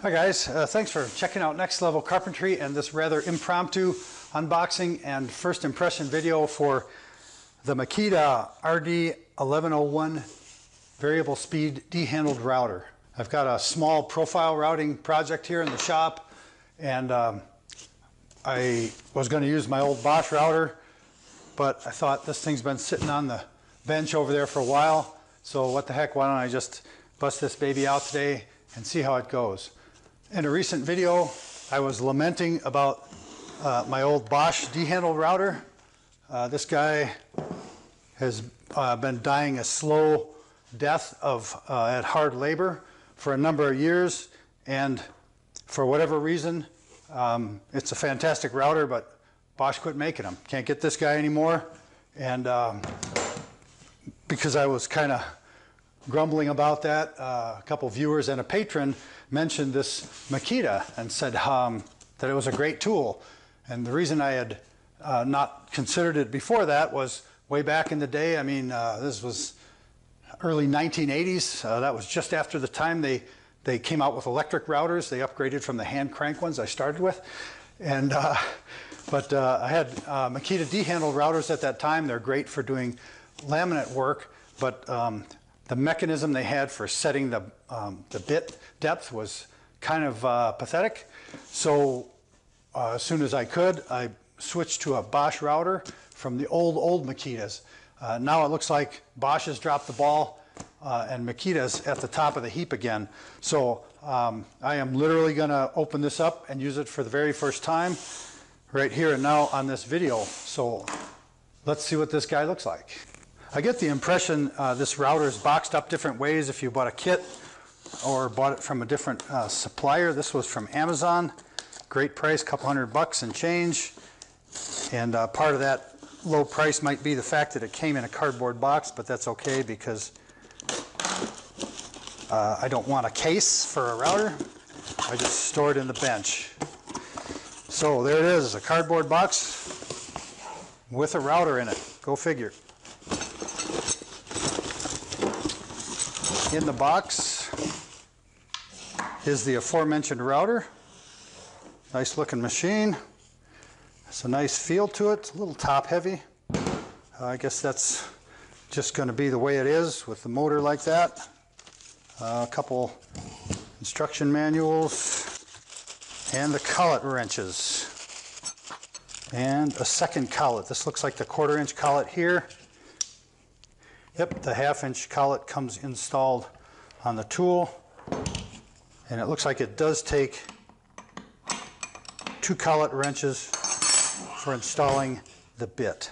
Hi guys, thanks for checking out Next Level Carpentry and this rather impromptu unboxing and first impression video for the Makita RD1101 variable speed D-handled router. I've got a small profile routing project here in the shop, and I was going to use my old Bosch router, but I thought this thing's been sitting on the bench over there for a while, so what the heck, why don't I just bust this baby out today and see how it goes. In a recent video, I was lamenting about my old Bosch D-handled router. This guy has been dying a slow death at hard labor for a number of years, and for whatever reason, it's a fantastic router, but Bosch quit making them. Can't get this guy anymore, and because I was kind of grumbling about that, a couple viewers and a patron mentioned this Makita and said that it was a great tool. And the reason I had not considered it before that was way back in the day. I mean, this was early 1980s. That was just after the time they came out with electric routers. They upgraded from the hand crank ones I started with. And but I had Makita D-handled routers at that time. They're great for doing laminate work, but the mechanism they had for setting the bit depth was kind of pathetic. So as soon as I could, I switched to a Bosch router from the old Makitas. Now it looks like Bosch has dropped the ball and Makita's at the top of the heap again. So I am literally going to open this up and use it for the very first time right here and now on this video. So let's see what this guy looks like. I get the impression this router is boxed up different ways if you bought a kit or bought it from a different supplier. This was from Amazon. Great price, couple $100 and change. And part of that low price might be the fact that it came in a cardboard box, but that's okay because I don't want a case for a router. I just store it in the bench. So there it is, a cardboard box with a router in it. Go figure. In the box is the aforementioned router. Nice looking machine. It's a nice feel to it. It's a little top heavy. I guess that's just going to be the way it is with the motor like that. A couple instruction manuals and the collet wrenches and a second collet. This looks like the 1/4-inch collet here. Yep, the 1/2-inch collet comes installed on the tool, and it looks like it does take 2 collet wrenches for installing the bit.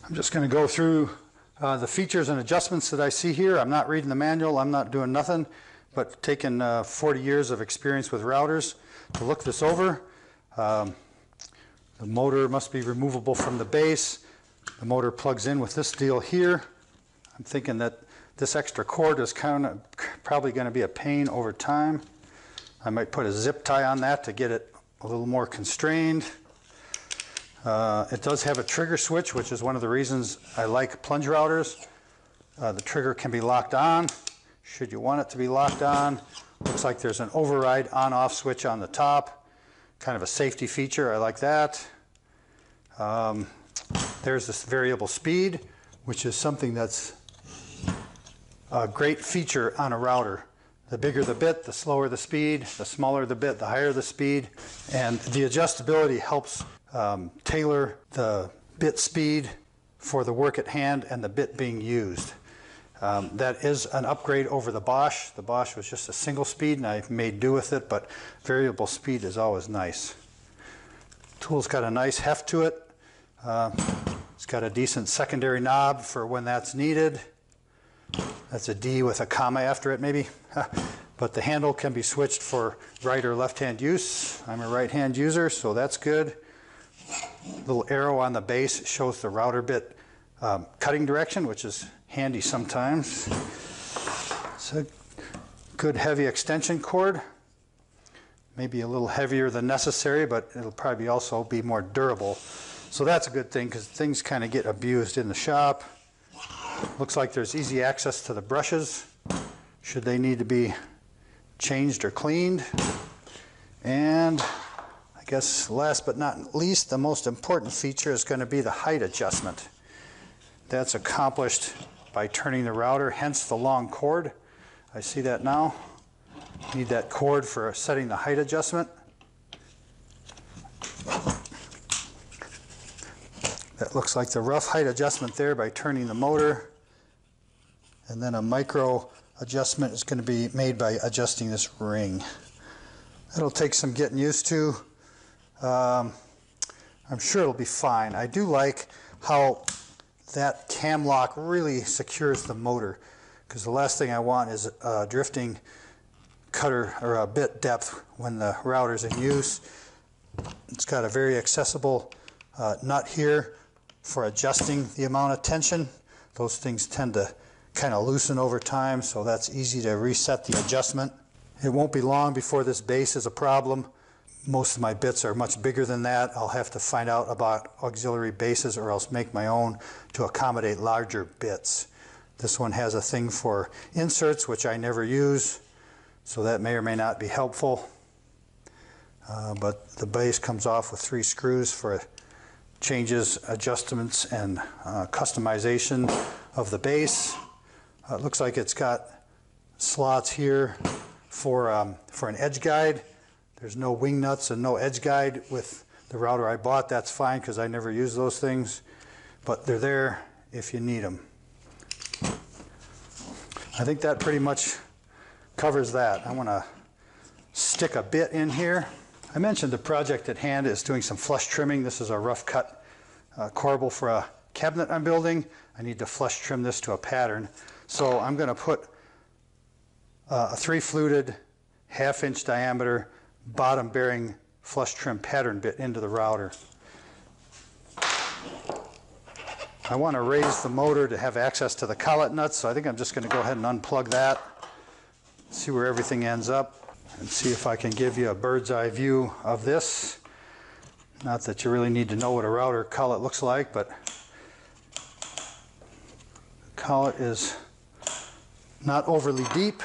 I'm just going to go through the features and adjustments that I see here. I'm not reading the manual, I'm not doing nothing, but taking 40 years of experience with routers to look this over. The motor must be removable from the base. The motor plugs in with this deal here. I'm thinking that this extra cord is probably going to be a pain over time. I might put a zip tie on that to get it a little more constrained. It does have a trigger switch, which is one of the reasons I like plunge routers. The trigger can be locked on should you want it to be locked on. Looks like there's an override on-off switch on the top. Kind of a safety feature. I like that. There's this variable speed, which is something that's a great feature on a router. The bigger the bit, the slower the speed. The smaller the bit, the higher the speed. And the adjustability helps tailor the bit speed for the work at hand and the bit being used. That is an upgrade over the Bosch. The Bosch was just a single speed and I made do with it, but variable speed is always nice. Tool's got a nice heft to it. It's got a decent secondary knob for when that's needed. That's a D with a comma after it maybe. But the handle can be switched for right or left hand use. I'm a right hand user, so that's good. Little arrow on the base shows the router bit cutting direction, which is handy sometimes. It's a good heavy extension cord. Maybe a little heavier than necessary, but it'll probably also be more durable. So that's a good thing because things kind of get abused in the shop. Looks like there's easy access to the brushes should they need to be changed or cleaned. And I guess last but not least, the most important feature is going to be the height adjustment. That's accomplished by turning the router, hence the long cord. I see that now. Need that cord for setting the height adjustment. That looks like the rough height adjustment there by turning the motor. And then a micro adjustment is going to be made by adjusting this ring. That'll take some getting used to. I'm sure it'll be fine. I do like how that cam lock really secures the motor, because the last thing I want is drifting cutter or a bit depth when the router's in use. It's got a very accessible nut here for adjusting the amount of tension. Those things tend to kind of loosen over time, so that's easy to reset the adjustment. It won't be long before this base is a problem. Most of my bits are much bigger than that. I'll have to find out about auxiliary bases or else make my own to accommodate larger bits. This one has a thing for inserts, which I never use, so that may or may not be helpful. But the base comes off with 3 screws for changes, adjustments, and customization of the base. It looks like it's got slots here for an edge guide. There's no wing nuts and no edge guide with the router I bought. That's fine because I never use those things, but they're there if you need them. I think that pretty much covers that. I want to stick a bit in here. I mentioned the project at hand is doing some flush trimming. This is a rough cut corbel for a cabinet I'm building. I need to flush trim this to a pattern. So I'm going to put a 3-fluted, 1/2-inch diameter bottom bearing flush trim pattern bit into the router. I want to raise the motor to have access to the collet nuts, so I think I'm just going to go ahead and unplug that, see where everything ends up, and see if I can give you a bird's eye view of this. Not that you really need to know what a router collet looks like, but the collet is not overly deep,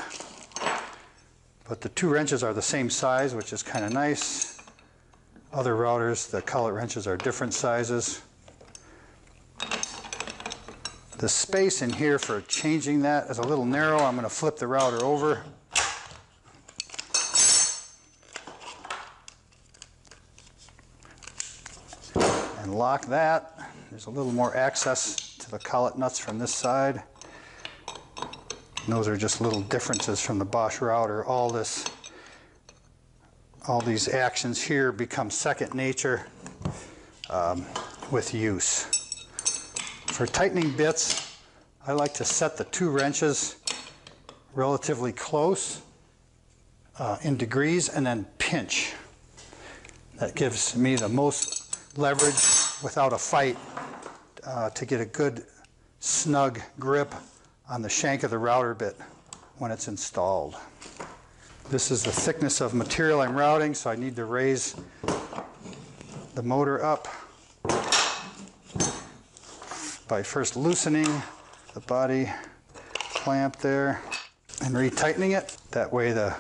but the 2 wrenches are the same size, which is kind of nice. Other routers, the collet wrenches are different sizes. The space in here for changing that is a little narrow. I'm going to flip the router over. And lock that. There's a little more access to the collet nuts from this side. And those are just little differences from the Bosch router. All these actions here become second nature with use. For tightening bits, I like to set the 2 wrenches relatively close in degrees and then pinch. That gives me the most leverage without a fight to get a good snug grip on the shank of the router bit when it's installed. This is the thickness of material I'm routing, so I need to raise the motor up by first loosening the body clamp there and retightening it. That way the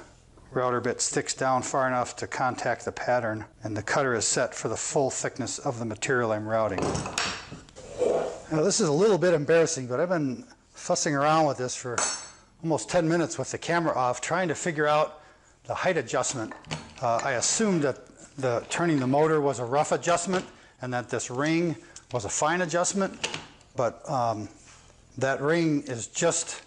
router bit sticks down far enough to contact the pattern, and the cutter is set for the full thickness of the material I'm routing. Now this is a little bit embarrassing, but I've been fussing around with this for almost 10 minutes with the camera off, trying to figure out the height adjustment. I assumed that the turning the motor was a rough adjustment and that this ring was a fine adjustment, but that ring is just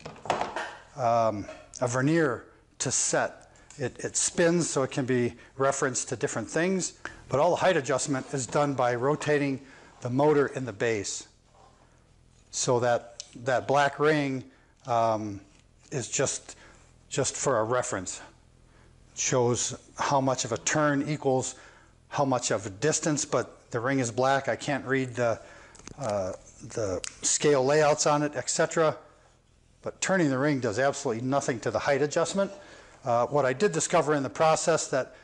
a vernier to set. It spins so it can be referenced to different things, but all the height adjustment is done by rotating the motor in the base. So that black ring is just for a reference. It shows how much of a turn equals how much of a distance, but the ring is black. I can't read the scale layouts on it, etc. But turning the ring does absolutely nothing to the height adjustment. What I did discover in the process that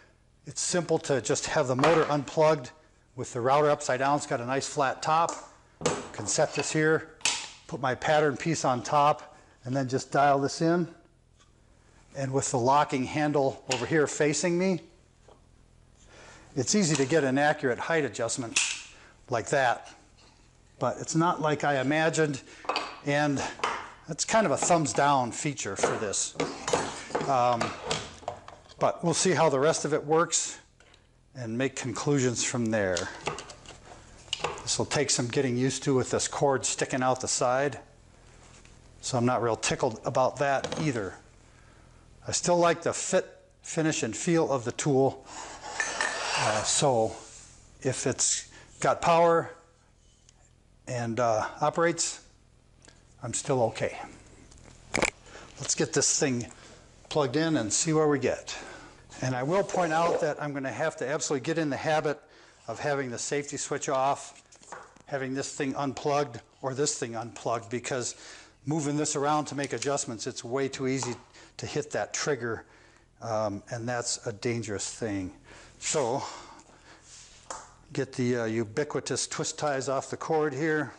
it's simple to just have the motor unplugged with the router upside down. It's got a nice flat top. Can set this here, put my pattern piece on top, and then just dial this in. and with the locking handle over here facing me, it's easy to get an accurate height adjustment like that. But it's not like I imagined, and it's kind of a thumbs down feature for this. But we'll see how the rest of it works and make conclusions from there. This will take some getting used to with this cord sticking out the side. So I'm not real tickled about that either. I still like the fit, finish, and feel of the tool. So if it's got power and operates, I'm still okay. Let's get this thing plugged in and see where we get. And I will point out that I'm going to have to absolutely get in the habit of having the safety switch off, having this thing unplugged or this thing unplugged, because moving this around to make adjustments, it's way too easy to hit that trigger, and that's a dangerous thing. So get the ubiquitous twist ties off the cord here.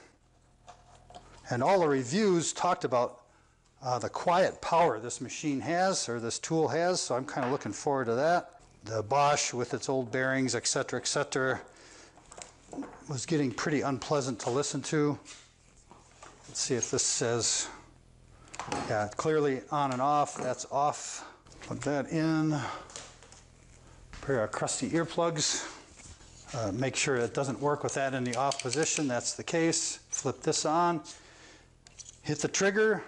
And all the reviews talked about the quiet power this machine has, or this tool has, so I'm kind of looking forward to that. The Bosch with its old bearings, etc., was getting pretty unpleasant to listen to. Let's see if this says, yeah, clearly on and off. That's off. Plug that in. A pair of crusty earplugs. Make sure it doesn't work with that in the off position. That's the case. Flip this on. Hit the trigger.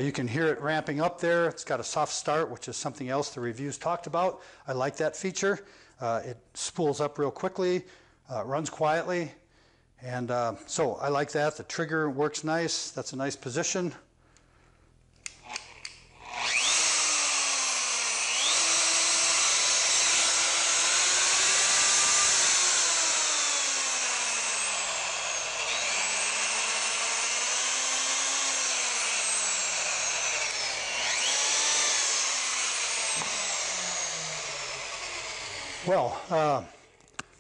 You can hear it ramping up there. It's got a soft start, which is something else the reviews talked about. I like that feature. It spools up real quickly, runs quietly, and so I like that. The trigger works nice. That's a nice position. Well,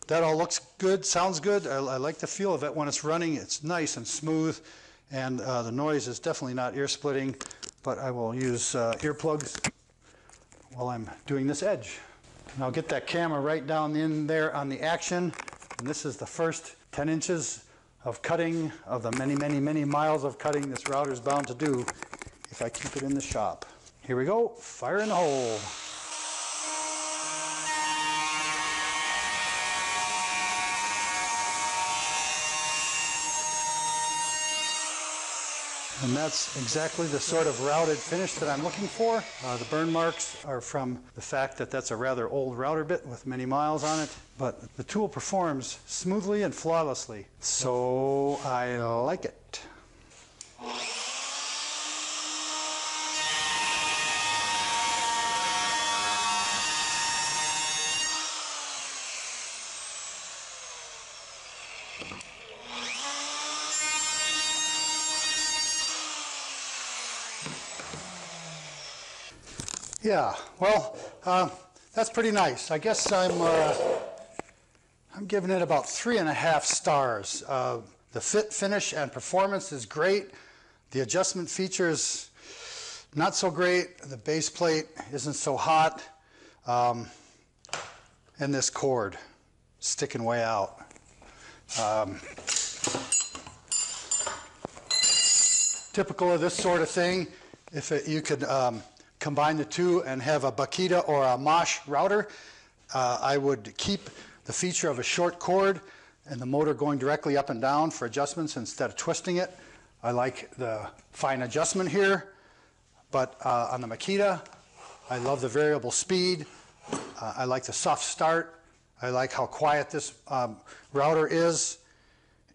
that all looks good, sounds good. I like the feel of it when it's running. It's nice and smooth, and the noise is definitely not ear-splitting, but I will use earplugs while I'm doing this edge. And I'll get that camera right down in there on the action, and this is the first 10 inches of cutting of the many, many, many miles of cutting this router's bound to do if I keep it in the shop. Here we go, fire in the hole. And that's exactly the sort of routed finish that I'm looking for. The burn marks are from the fact that that's a rather old router bit with many miles on it, but the tool performs smoothly and flawlessly, so I like it. Yeah, well, that's pretty nice. I guess I'm giving it about 3.5 stars. The fit, finish, and performance is great. The adjustment features, not so great. The base plate isn't so hot. And this cord sticking way out. Typical of this sort of thing, you could combine the two and have a Makita or a Bosch router, I would keep the feature of a short cord and the motor going directly up and down for adjustments instead of twisting it. I like the fine adjustment here, but on the Makita, I love the variable speed. I like the soft start. I like how quiet this router is,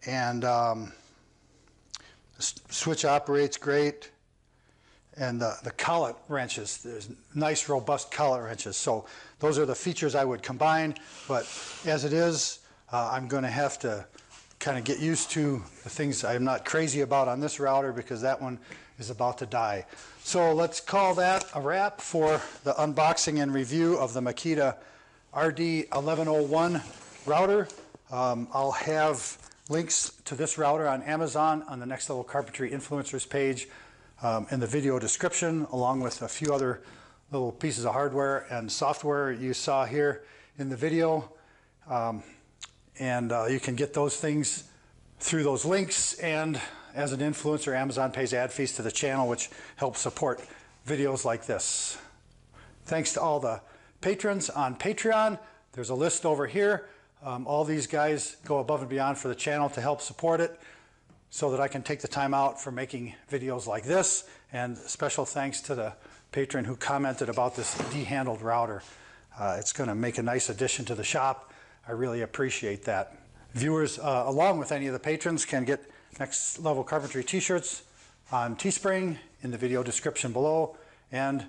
and the switch operates great. And the collet wrenches, there's nice robust collet wrenches. So those are the features I would combine, but as it is, I'm going to have to kind of get used to the things I'm not crazy about on this router, because that one is about to die. So let's call that a wrap for the unboxing and review of the Makita RD1101 router. I'll have links to this router on Amazon on the Next Level Carpentry Influencers page in the video description, along with a few other little pieces of hardware and software you saw here in the video. You can get those things through those links, and as an influencer, Amazon pays ad fees to the channel, which helps support videos like this. Thanks to all the patrons on Patreon. There's a list over here. All these guys go above and beyond for the channel to help support it so that I can take the time out for making videos like this. And special thanks to the patron who commented about this de-handled router. It's going to make a nice addition to the shop. I really appreciate that. Viewers, along with any of the patrons, can get Next Level Carpentry t-shirts on Teespring in the video description below. And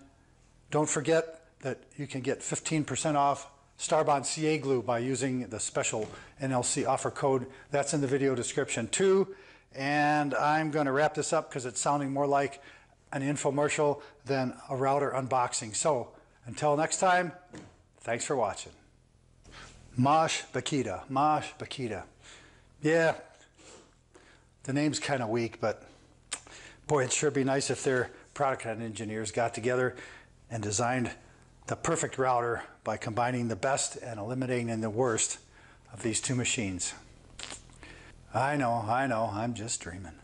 don't forget that you can get 15% off Starbond CA glue by using the special NLC offer code. That's in the video description too. And I'm going to wrap this up because it's sounding more like an infomercial than a router unboxing. So until next time, thanks for watching. Bosch Makita, Bosch Makita. Yeah, the name's kind of weak, but boy, it'd sure be nice if their product engineers got together and designed the perfect router by combining the best and eliminating the worst of these two machines. I know, I'm just dreaming.